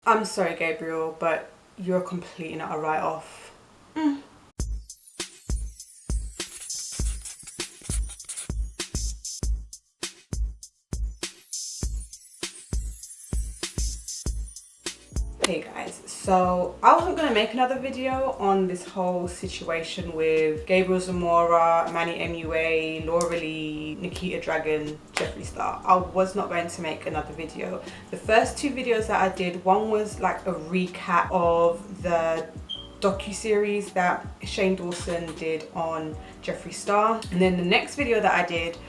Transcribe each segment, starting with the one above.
I'm sorry, Gabriel, but you're a complete and utter write-off. Hey guys, so I wasn't going to make another video on this whole situation with Gabriel Zamora, MANNY MUA, Laura Lee, Nikita Dragon, Jeffree Star. I was not going to make another video. The first two videos that I did, one was like a recap of the docu-series that Shane Dawson did on Jeffree Star, and then the next video that I did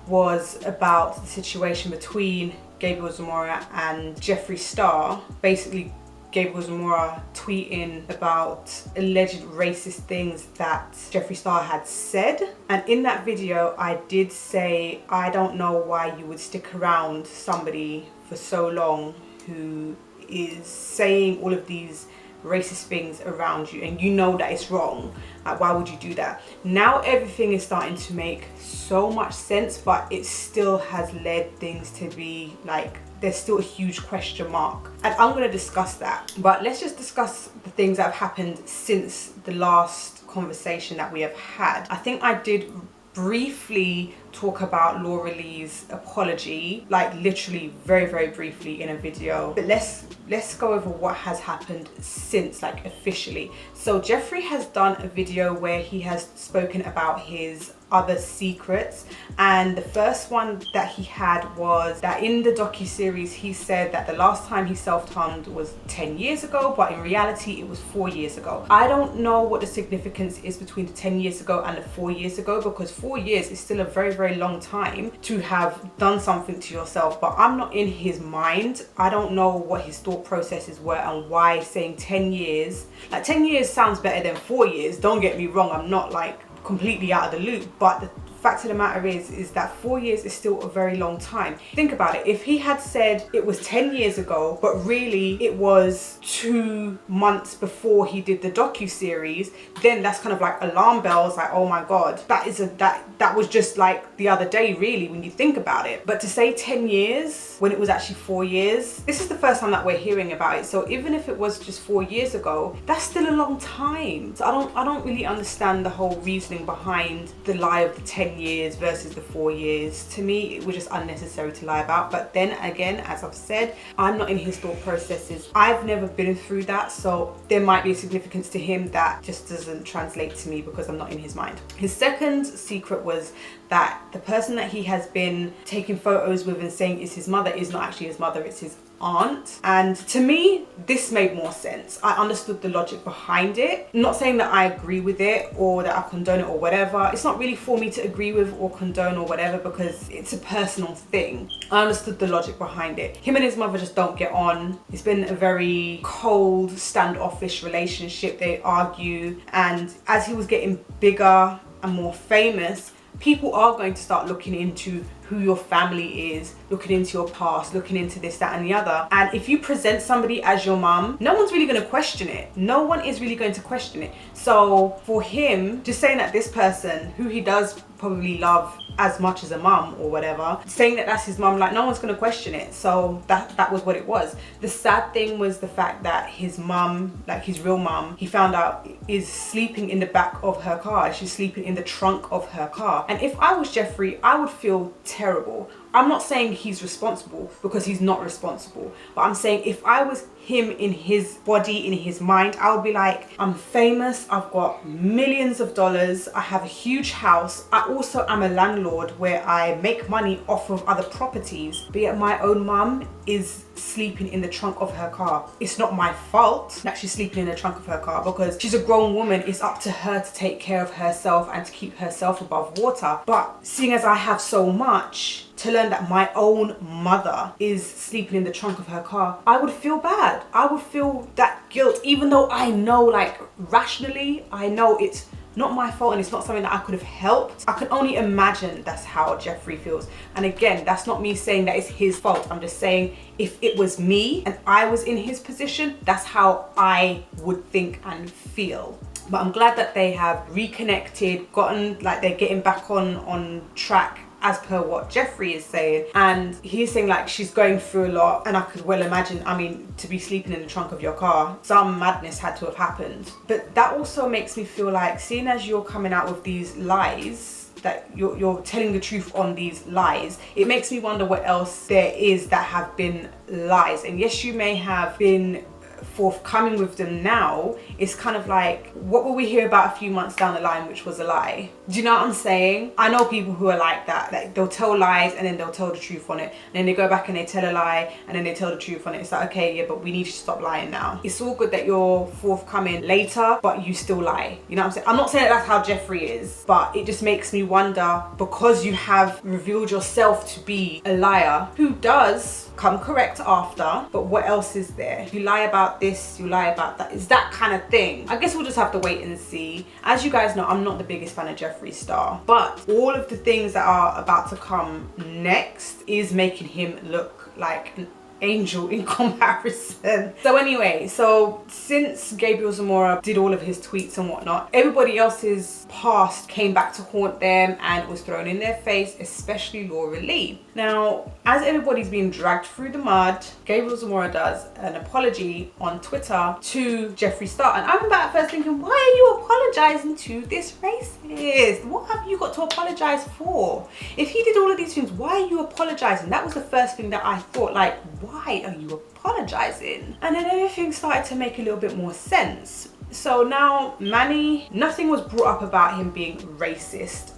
was about the situation between Gabriel Zamora and Jeffree Star. Basically, Gabriel Zamora tweeting about alleged racist things that Jeffree Star had said. And in that video, I did say, I don't know why you would stick around somebody for so long who is saying all of these racist things around you and you know that it's wrong. Like, why would you do that? Now everything is starting to make so much sense, but it still has led things to be like, there's still a huge question mark, and I'm going to discuss that. But let's just discuss the things that have happened since the last conversation that we have had. I think I did briefly talk about Laura Lee's apology, like literally very briefly in a video, but let's go over what has happened since, like officially. So Jeffree has done a video where he has spoken about his other secrets, and the first one that he had was that in the docu-series he said that the last time he self-harmed was 10 years ago, but in reality it was 4 years ago. I don't know what the significance is between the 10 years ago and the 4 years ago, because 4 years is still a very long time to have done something to yourself, but I'm not in his mind. I don't know what his thought processes were and why saying 10 years, like 10 years sounds better than 4 years, don't get me wrong, I'm not like completely out of the loop, but the fact of the matter is that 4 years is still a very long time. Think about it. If he had said it was 10 years ago, but really it was 2 months before he did the docu-series, then that's kind of like alarm bells, like, oh my god, that was just like the other day really when you think about it. But to say 10 years when it was actually 4 years, this is the first time that we're hearing about it. So even if it was just 4 years ago, that's still a long time. So I don't really understand the whole reasoning behind the lie of the 10 years versus the 4 years. To me, it was just unnecessary to lie about. But then again, as I've said, I'm not in his thought processes. I've never been through that, so there might be a significance to him that just doesn't translate to me because I'm not in his mind. His second secret was that the person that he has been taking photos with and saying is his mother is not actually his mother, it's his aunt. And to me, this made more sense. I understood the logic behind it. I'm not saying that I agree with it or that I condone it or whatever. It's not really for me to agree with or condone or whatever, because it's a personal thing. I understood the logic behind it. Him and his mother just don't get on. It's been a very cold, standoffish relationship. They argue, and as he was getting bigger and more famous, people are going to start looking into who your family is, looking into your past, looking into this, that and the other. And if you present somebody as your mum, no one's really going to question it. No one is really going to question it. So for him, just saying that this person, who he does probably love as much as a mum or whatever, saying that that's his mum, like no one's going to question it. So that was what it was. The sad thing was the fact that his mum, like his real mum, he found out is sleeping in the back of her car. She's sleeping in the trunk of her car. And if I was Jeffree, I would feel terrible. I'm not saying he's responsible, because he's not responsible, but I'm saying if I was him in his body, in his mind, I would be like, I'm famous, I've got millions of dollars, I have a huge house, I also am a landlord where I make money off of other properties, but yet my own mum is sleeping in the trunk of her car. It's not my fault that she's sleeping in the trunk of her car, because she's a grown woman. It's up to her to take care of herself and to keep herself above water. But seeing as I have so much, to learn that my own mother is sleeping in the trunk of her car, I would feel bad. I would feel that guilt, even though I know, like rationally, I know it's not my fault and it's not something that I could have helped. I can only imagine that's how Jeffree feels. And again, that's not me saying that it's his fault. I'm just saying if it was me and I was in his position, that's how I would think and feel. But I'm glad that they have reconnected, gotten, like they're getting back on track as per what Jeffree is saying. And he's saying like she's going through a lot, and I could well imagine, I mean, to be sleeping in the trunk of your car, some madness had to have happened. But that also makes me feel like, seeing as you're coming out with these lies, that you're telling the truth on these lies, it makes me wonder what else there is that have been lies. And yes, you may have been forthcoming with them now. It's kind of like, what will we hear about a few months down the line which was a lie? Do you know what I'm saying? I know people who are like that, like they'll tell lies and then they'll tell the truth on it, and then they go back and they tell a lie and then they tell the truth on it. It's like, okay, yeah, but we need you to stop lying now. It's all good that you're forthcoming later, but you still lie. You know what I'm saying? I'm not saying that that's how Jeffree is, but it just makes me wonder, because you have revealed yourself to be a liar who does come correct after, but what else is there? You lie about this, you lie about that. It's that kind of thing. I guess we'll just have to wait and see. As you guys know, I'm not the biggest fan of Jeffree Star, but all of the things that are about to come next is making him look like an angel in comparison. So anyway, so since Gabriel Zamora did all of his tweets and whatnot, everybody else's past came back to haunt them and was thrown in their face, especially Laura Lee. Now, as everybody's being dragged through the mud, Gabriel Zamora does an apology on Twitter to Jeffree Star. And I remember at first thinking, why are you apologizing to this racist? What have you got to apologize for? If he did all of these things, why are you apologizing? That was the first thing that I thought, like, why are you apologizing? And then everything started to make a little bit more sense. So now MANNY, nothing was brought up about him being racist.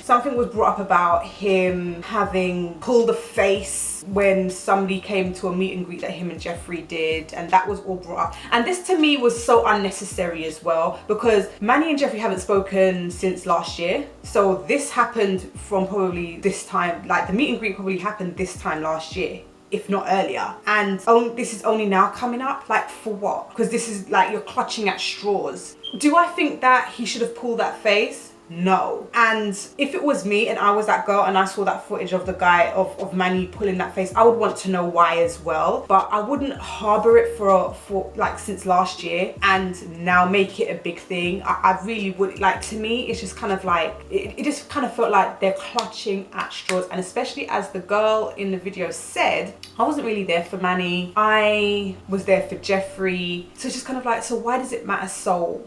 Something was brought up about him having pulled a face when somebody came to a meet and greet that him and Jeffree did, and that was all brought up. And this to me was so unnecessary as well, because MANNY and Jeffree haven't spoken since last year. So this happened from probably this time, like the meet and greet probably happened this time last year, if not earlier, and this is only now coming up. Like, for what? Because this is like, you're clutching at straws. Do I think that he should have pulled that face? No. And if it was me and I was that girl and I saw that footage of the guy, of MANNY pulling that face, I would want to know why as well. But I wouldn't harbor it for like since last year and now make it a big thing. I really would. Like, to me, it's just kind of like, it just kind of felt like they're clutching at straws. And especially as the girl in the video said, I wasn't really there for MANNY, I was there for Jeffree. So it's just kind of like, so why does it matter so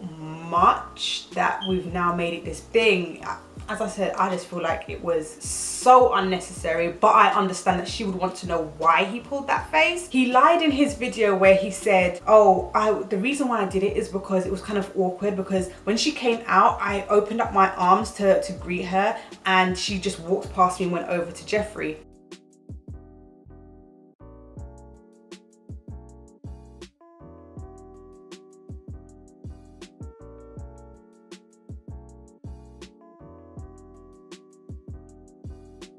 much that we've now made it this thing? As I said, I just feel like it was so unnecessary, but I understand that she would want to know why he pulled that face. He lied in his video where he said, oh, the reason why I did it is because it was kind of awkward, because when she came out, I opened up my arms to greet her and she just walked past me and went over to Jeffree.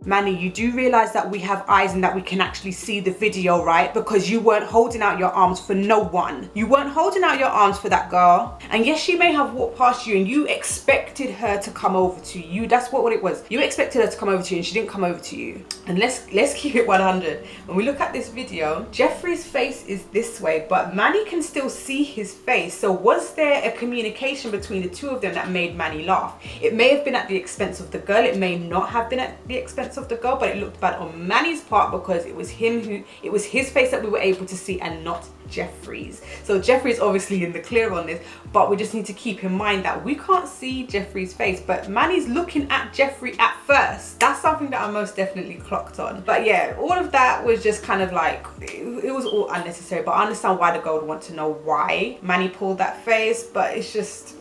MANNY, you do realize that we have eyes and that we can actually see the video, right? Because you weren't holding out your arms for no one. You weren't holding out your arms for that girl. And yes, she may have walked past you and you expected her to come over to you. That's what it was. You expected her to come over to you and she didn't come over to you. And let's keep it 100. When we look at this video, Jeffree's face is this way, but MANNY can still see his face. So was there a communication between the two of them that made MANNY laugh? It may have been at the expense of the girl. It may not have been at the expense of the girl, but it looked bad on MANNY's part because it was his face that we were able to see and not Jeffree's. So Jeffree's obviously in the clear on this, but we just need to keep in mind that we can't see Jeffree's face, but MANNY's looking at Jeffree at first. That's something that I most definitely clocked on. But yeah, all of that was just kind of like, it was all unnecessary, but I understand why the girl would want to know why MANNY pulled that face, but it's just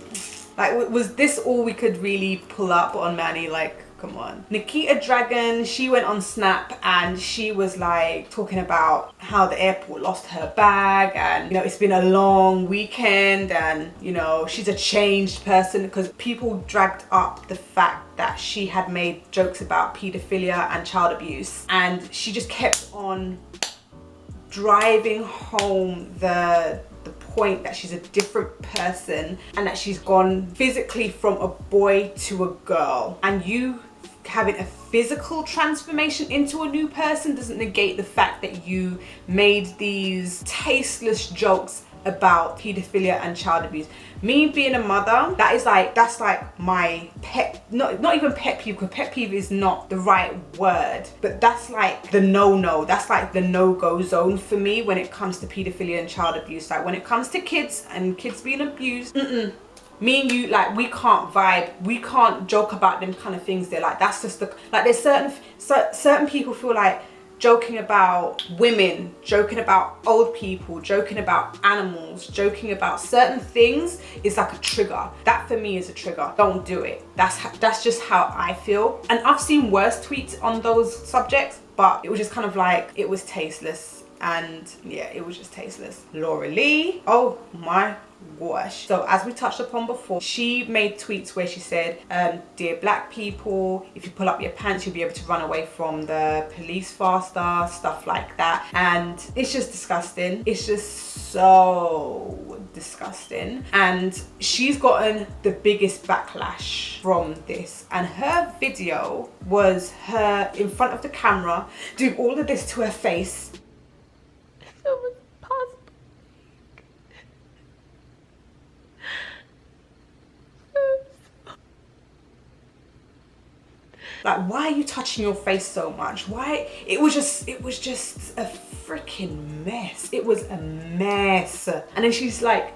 like, was this all we could really pull up on MANNY? Like, come on. Nikita Dragun, she went on Snap and she was like talking about how the airport lost her bag and, you know, it's been a long weekend and, you know, she's a changed person, because people dragged up the fact that she had made jokes about pedophilia and child abuse, and she just kept on driving home the point that she's a different person and that she's gone physically from a boy to a girl. And you having a physical transformation into a new person doesn't negate the fact that you made these tasteless jokes about paedophilia and child abuse. Me being a mother, that's like my pet, not even pet peeve, because pet peeve is not the right word, but that's like the no-no, that's like the no-go zone for me when it comes to paedophilia and child abuse. Like when it comes to kids and kids being abused, me and you, like, we can't vibe, we can't joke about them kind of things. They're like, that's just the, like, there's certain people feel like joking about women, joking about old people, joking about animals, joking about certain things is like a trigger. That for me is a trigger. Don't do it. That's just how I feel. And I've seen worse tweets on those subjects, but it was just kind of like, it was tasteless. And yeah, it was just tasteless. Laura Lee, oh my gosh. So as we touched upon before, she made tweets where she said, dear black people, if you pull up your pants, you'll be able to run away from the police faster, stuff like that. And it's just disgusting. It's just so disgusting. And she's gotten the biggest backlash from this. And her video was her in front of the camera doing all of this to her face. It was possible. Like, why are you touching your face so much? Why? It was just a freaking mess. It was a mess. And then she's like,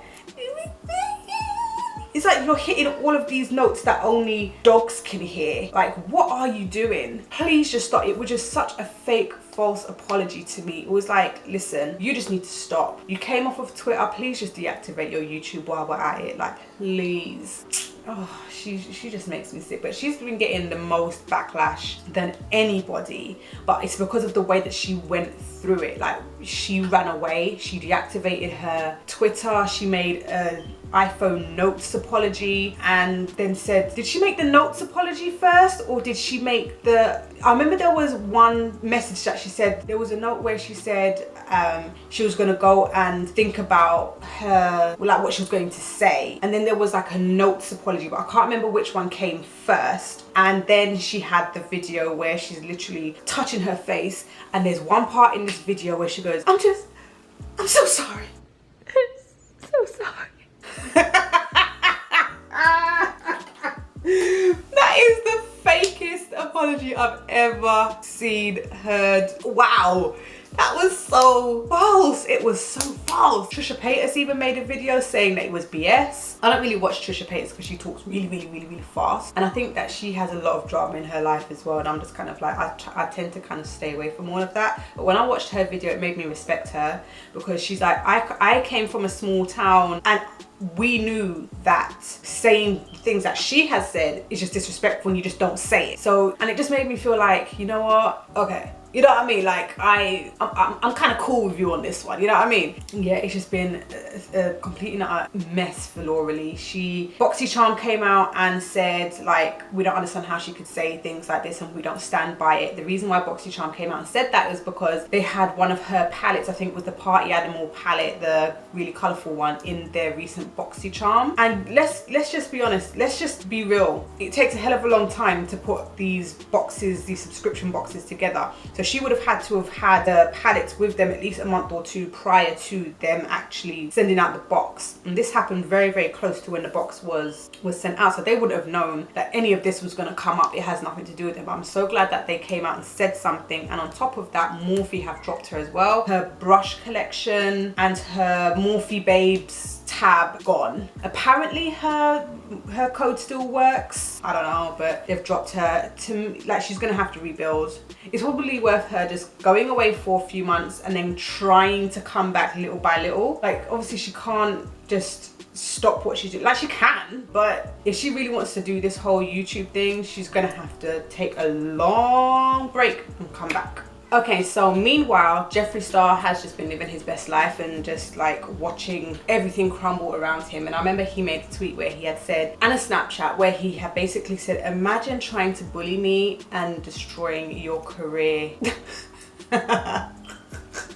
it's like you're hitting all of these notes that only dogs can hear. Like, what are you doing? Please just stop. It was just such a fake, false apology to me. It was like, listen, you just need to stop. You came off of Twitter, please just deactivate your YouTube while we're at it. Like, please. Oh, she just makes me sick. But she's been getting the most backlash than anybody, but it's because of the way that she went through it. Like, she ran away, she deactivated her Twitter, she made a iPhone notes apology, and then said, did she make the notes apology first, or did she make the, I remember there was one message that she said, there was a note where she said she was gonna go and think about her, like what she was going to say, and then there was like a notes apology, but I can't remember which one came first. And then she had the video where she's literally touching her face, and there's one part in this video where she goes, I'm so sorry. I'm so sorry. That is the fakest apology I've ever seen, heard. Wow, that was so false. It was so false. Trisha Paytas even made a video saying that it was BS. I don't really watch Trisha Paytas because she talks really fast, and I think that she has a lot of drama in her life as well, and I'm just kind of like, I tend to kind of stay away from all of that. But when I watched her video, it made me respect her, because she's like, I came from a small town, and we knew that saying things that she has said is just disrespectful, and you just don't say it. So, and it just made me feel like, you know what, okay, you know what I mean? Like, I'm kind of cool with you on this one, you know what I mean? Yeah, it's just been a complete and utter mess for Laura Lee. BoxyCharm came out and said, like, we don't understand how she could say things like this, and we don't stand by it. The reason why BoxyCharm came out and said that was because they had one of her palettes, I think was the Party Animal palette, the really colourful one, in their recent BoxyCharm. And let's just be honest, let's just be real. It takes a hell of a long time to put these boxes, these subscription boxes together. So she would have had to have had the palettes with them at least a month or two prior to them actually sending out the box. And this happened very close to when the box was sent out. So they would have known that any of this was going to come up. It has nothing to do with them. But I'm so glad that they came out and said something. And on top of that, Morphe have dropped her as well. Her brush collection and her Morphe Babes tab gone. Apparently her code still works. I don't know, but they've dropped her. To, like, she's gonna have to rebuild. It's probably worth her just going away for a few months and then trying to come back little by little. Like, obviously she can't just stop what she's doing. Like, she can, but if she really wants to do this whole YouTube thing, she's gonna have to take a long break and come back. Okay, so meanwhile, Jeffree Star has just been living his best life and just like watching everything crumble around him. And I remember he made a tweet where he had said, and a Snapchat where he had basically said, imagine trying to bully me and destroying your career.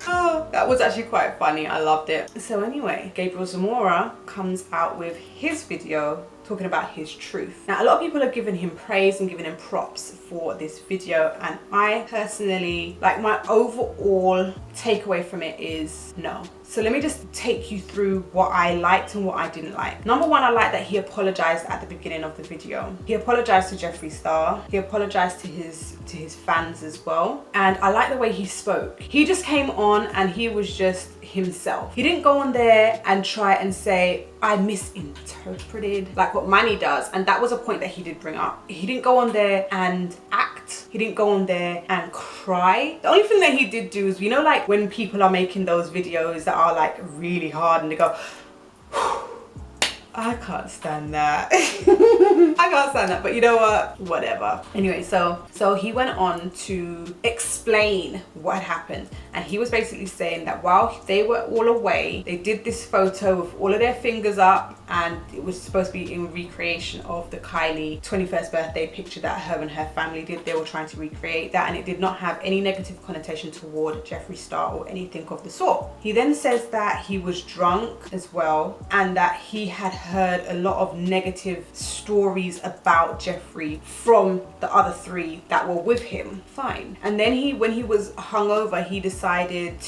Oh, that was actually quite funny. I loved it. So anyway, Gabriel Zamora comes out with his video talking about his truth. Now, a lot of people are giving him praise and giving him props for this video, and I personally, like, my overall takeaway from it is no. So let me just take you through what I liked and what I didn't like. Number one, I like that he apologized at the beginning of the video. He apologized to Jeffree Star. He apologized to his fans as well. And I like the way he spoke. He just came on and he was just himself. He didn't go on there and try and say, I misinterpreted, like what MANNY does. And that was a point that he did bring up. He didn't go on there and act. He didn't go on there and cry. The only thing that he did do is, you know, like when people are making those videos that are like really hard and they go, I can't stand that. I can't stand that, but you know what? Whatever. Anyway, so he went on to explain what happened. And he was basically saying that while they were all away, they did this photo with all of their fingers up, and it was supposed to be in recreation of the Kylie 21st birthday picture that her and her family did. They were trying to recreate that, and it did not have any negative connotation toward Jeffree Star or anything of the sort. He then says that he was drunk as well, and that he had heard a lot of negative stories about Jeffree from the other three that were with him. Fine. And then when he was hungover, he decided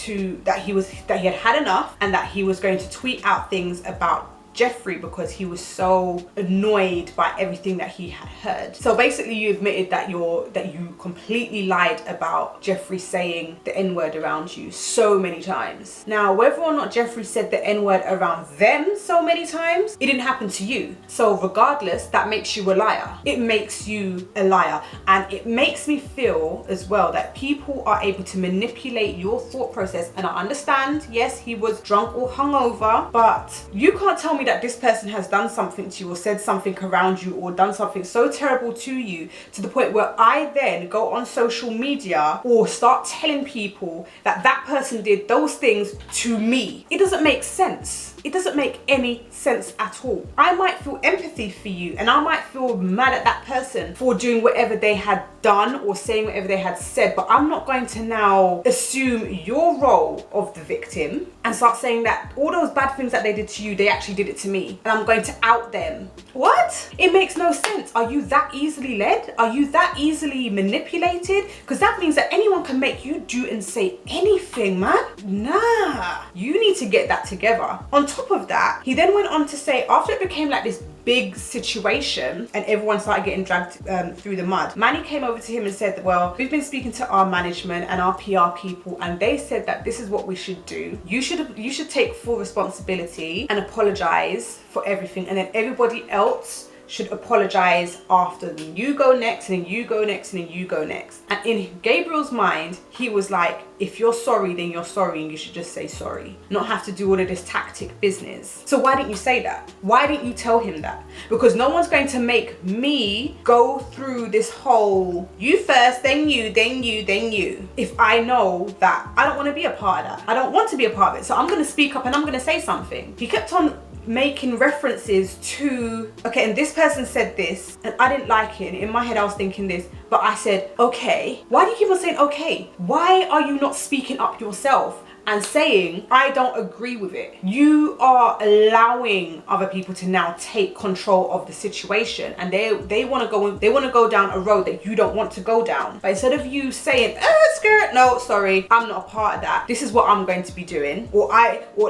that he had had enough, and that he was going to tweet out things about Jeffree because he was so annoyed by everything that he had heard. So basically you admitted that you completely lied about Jeffree saying the N-word around you so many times. Now, whether or not Jeffree said the N-word around them so many times, it didn't happen to you. So regardless, that makes you a liar. It makes you a liar. And it makes me feel as well that people are able to manipulate your thought process. And I understand, yes, he was drunk or hungover, but you can't tell me that this person has done something to you or said something around you or done something so terrible to you to the point where I then go on social media or start telling people that that person did those things to me. It doesn't make sense. It doesn't make any sense at all. I might feel empathy for you, and I might feel mad at that person for doing whatever they had done or saying whatever they had said, but I'm not going to now assume your role of the victim and start saying that all those bad things that they did to you, they actually did it to me, and I'm going to out them. What? It makes no sense. Are you that easily led? Are you that easily manipulated? Because that means that anyone can make you do and say anything, man. Nah, you need to get that together. On top of that, he then went on to say, after it became like this big situation and everyone started getting dragged through the mud, MANNY came over to him and said that, well, we've been speaking to our management and our PR people, and they said that this is what we should do. You should take full responsibility and apologize for everything, and then everybody else should apologize after. Then you go next, and then you go next, and then you go next. And in Gabriel's mind, he was like, if you're sorry, then you're sorry, and you should just say sorry, not have to do all of this tactic business. So why didn't you say that? Why didn't you tell him that? Because no one's going to make me go through this whole you first, then you, then you, then you, if I know that I don't want to be a part of that. I don't want to be a part of it, so I'm going to speak up and I'm going to say something. He kept on making references to, okay, and this person said this and I didn't like it, and in my head I was thinking this, but I said, okay. Why do you keep on saying okay? Why are you not speaking up yourself and saying, I don't agree with it? You are allowing other people to now take control of the situation, and they want to go down a road that you don't want to go down. But instead of you saying, skirt, no, sorry, I'm not a part of that, this is what I'm going to be doing, or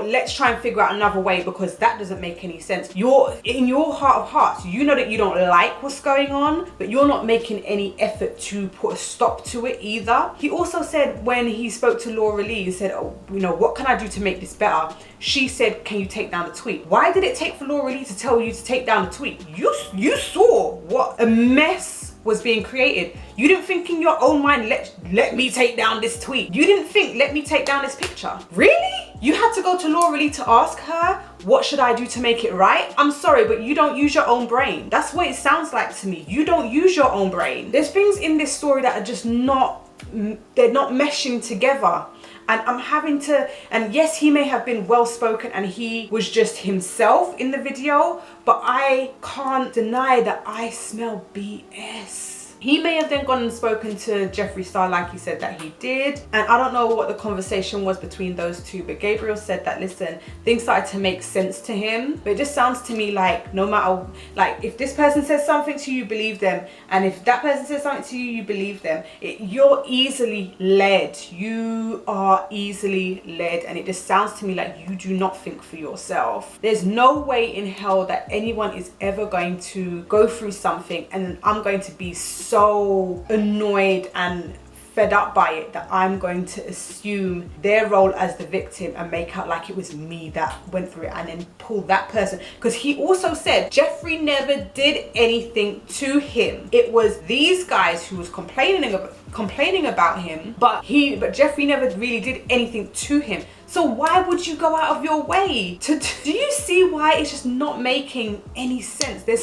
let's try and figure out another way, because that doesn't make any sense. You're in your heart of hearts, you know that you don't like what's going on, but you're not making any effort to put a stop to it either. He also said, when he spoke to Laura Lee, he said, oh, you know, what can I do to make this better? She said, can you take down the tweet? Why did it take for Laura Lee to tell you to take down the tweet? You saw what a mess was being created. You didn't think in your own mind, let me take down this tweet. You didn't think, let me take down this picture. Really? You had to go to Laura Lee to ask her, what should I do to make it right? I'm sorry, but you don't use your own brain. That's what it sounds like to me. You don't use your own brain. There's things in this story that are just they're not meshing together. And I'm having to, and yes, he may have been well spoken and he was just himself in the video, but I can't deny that I smell BS. He may have then gone and spoken to Jeffree Star like he said that he did, and I don't know what the conversation was between those two, but Gabriel said that, listen, things started to make sense to him. But it just sounds to me like no matter, like if this person says something to you, believe them, and if that person says something to you, you believe them. You're easily led. You are easily led, and it just sounds to me like you do not think for yourself. There's no way in hell that anyone is ever going to go through something and I'm going to be so annoyed and fed up by it that I'm going to assume their role as the victim and make out like it was me that went through it and then pull that person. Because he also said Jeffree never did anything to him. It was these guys who was complaining about him, but Jeffree never really did anything to him. So why would you go out of your way to do you see why it's just not making any sense? There's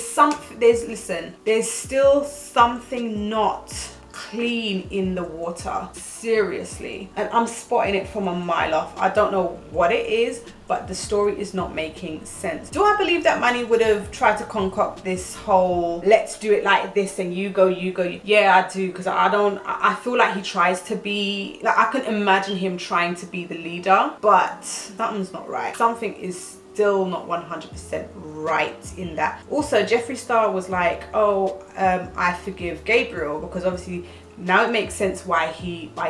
still something not clean in the water, seriously, and I'm spotting it from a mile off. I don't know what it is, but the story is not making sense. Do I believe that Manny would have tried to concoct this whole let's do it like this and you go, yeah, I do, because I feel like he tries to be, like, I can imagine him trying to be the leader, but something's not right. Something is still not 100% right in that. Also, Jeffree Star was like, oh, I forgive Gabriel, because obviously now it makes sense why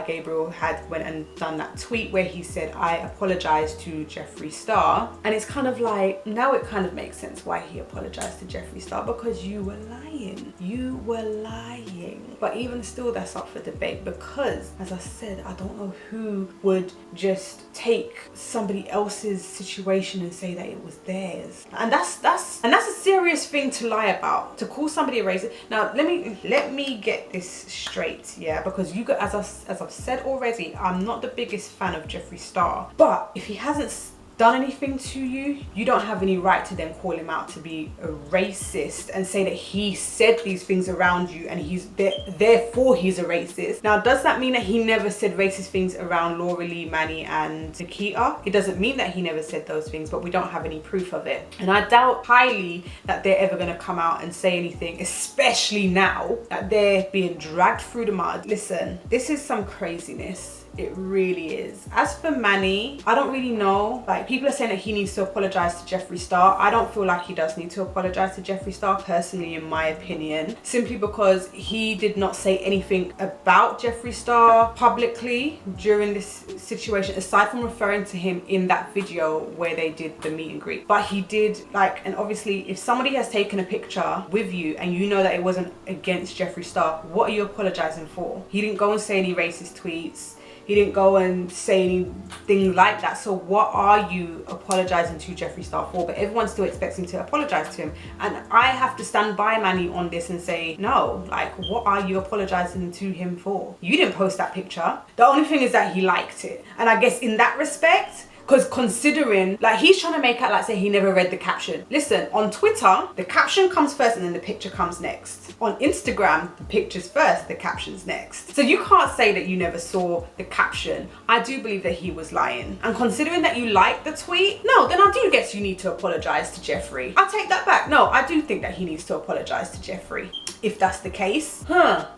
Gabriel had went and done that tweet where he said, I apologize to Jeffree Star. And it's kind of like, now it kind of makes sense why he apologized to Jeffree Star, because you were lying. You were lying. But even still, that's up for debate, because as I said, I don't know who would just take somebody else's situation and say that it was theirs. And that's a serious thing to lie about, to call somebody a racist. Now let me get this straight, yeah, because you got, as I've said already, I'm not the biggest fan of Jeffree Star, but if he hasn't done anything to you, you don't have any right to then call him out to be a racist and say that he said these things around you and therefore he's a racist. Now, does that mean that he never said racist things around Laura Lee, Manny and Nikita? It doesn't mean that he never said those things, but we don't have any proof of it. And I doubt highly that they're ever going to come out and say anything, especially now that they're being dragged through the mud. Listen, this is some craziness. It really is. As for Manny, I don't really know. Like, people are saying that he needs to apologize to Jeffree Star. I don't feel like he does need to apologize to Jeffree Star, personally, in my opinion, simply because he did not say anything about Jeffree Star publicly during this situation, aside from referring to him in that video where they did the meet and greet. But he did, like, and obviously if somebody has taken a picture with you and you know that it wasn't against Jeffree Star, what are you apologizing for? He didn't go and say any racist tweets. He didn't go and say anything like that. So what are you apologizing to Jeffree Star for? But everyone still expects him to apologize to him. And I have to stand by Manny on this and say, no, like, what are you apologizing to him for? You didn't post that picture. The only thing is that he liked it. And I guess in that respect, because considering, like, he's trying to make out like say he never read the caption. Listen, on Twitter, the caption comes first and then the picture comes next. On Instagram, the picture's first, the caption's next. So you can't say that you never saw the caption. I do believe that he was lying. And considering that you liked the tweet, no, then I do guess you need to apologize to Jeffree. I take that back. No, I do think that he needs to apologize to Jeffree, if that's the case.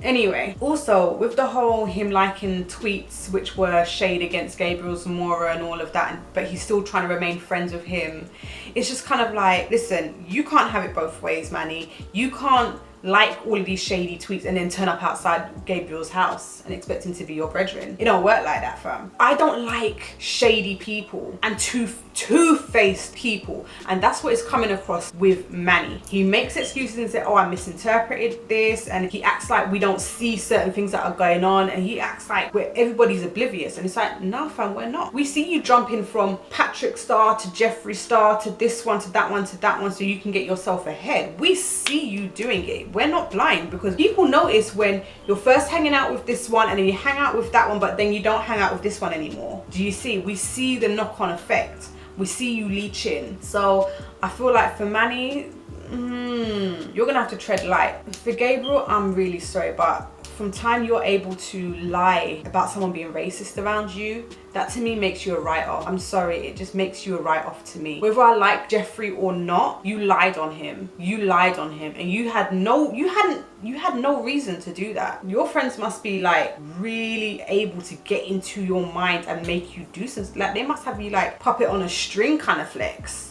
Anyway, also with the whole him liking tweets which were shade against Gabriel Zamora and all of that, but he's still trying to remain friends with him, it's just kind of like, listen, you can't have it both ways, Manny. You can't like all of these shady tweets and then turn up outside Gabriel's house and expect him to be your brethren. It don't work like that, fam. I don't like shady people and two-faced people, and that's what is coming across with Manny. He makes excuses and says, oh, I misinterpreted this, and he acts like we don't see certain things that are going on, and he acts like everybody's oblivious, and it's like, no, fam, we're not. We see you jumping from Patrick Star to Jeffree Star to this one to that one to that one so you can get yourself ahead. We see you doing it. We're not blind, because people notice when you're first hanging out with this one and then you hang out with that one, but then you don't hang out with this one anymore. Do you see? We see the knock-on effect. We see you leeching. So I feel like for Manny, you're gonna have to tread light. For Gabriel, I'm really sorry, but from time you're able to lie about someone being racist around you, that to me makes you a write-off. I'm sorry, it just makes you a write-off to me. Whether I like Jeffree or not, you lied on him. You lied on him, and you had no reason to do that. Your friends must be like really able to get into your mind and make you do something. Like they must have you like puppet on a string kind of flex.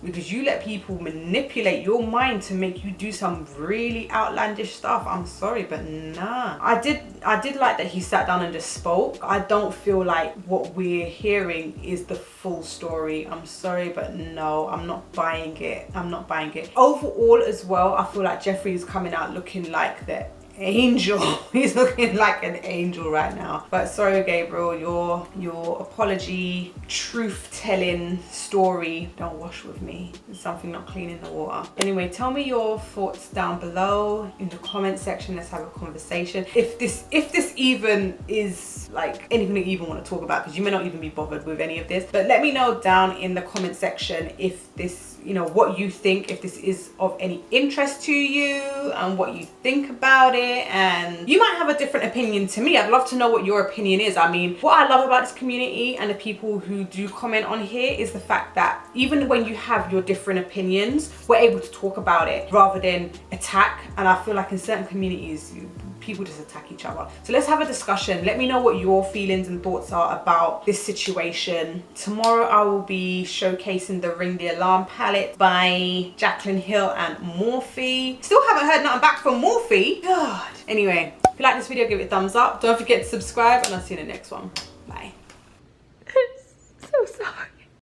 Because you let people manipulate your mind to make you do some really outlandish stuff. I'm sorry, but nah. I did like that he sat down and just spoke. I don't feel like what we're hearing is the full story. I'm sorry, but no, I'm not buying it. I'm not buying it. Overall as well, I feel like Jeffree is coming out looking like the angel. He's looking like an angel right now. But sorry, Gabriel, your apology, truth-telling story don't wash with me. There's something not clean in the water. Anyway, tell me your thoughts down below in the comment section. Let's have a conversation. If this even is like anything that you even want to talk about, because you may not even be bothered with any of this, but let me know down in the comment section if this, you know, what you think, if this is of any interest to you and what you think about it. And you might have a different opinion to me. I'd love to know what your opinion is. I mean, what I love about this community and the people who do comment on here is the fact that even when you have your different opinions, we're able to talk about it rather than attack. And I feel like in certain communities, people just attack each other. So let's have a discussion. Let me know what your feelings and thoughts are about this situation. Tomorrow I will be showcasing the Ring the Alarm palette by Jaclyn Hill and Morphe. Still haven't heard nothing back from Morphe. God. Anyway, if you like this video, give it a thumbs up. Don't forget to subscribe, and I'll see you in the next one. Bye. I'm so sorry.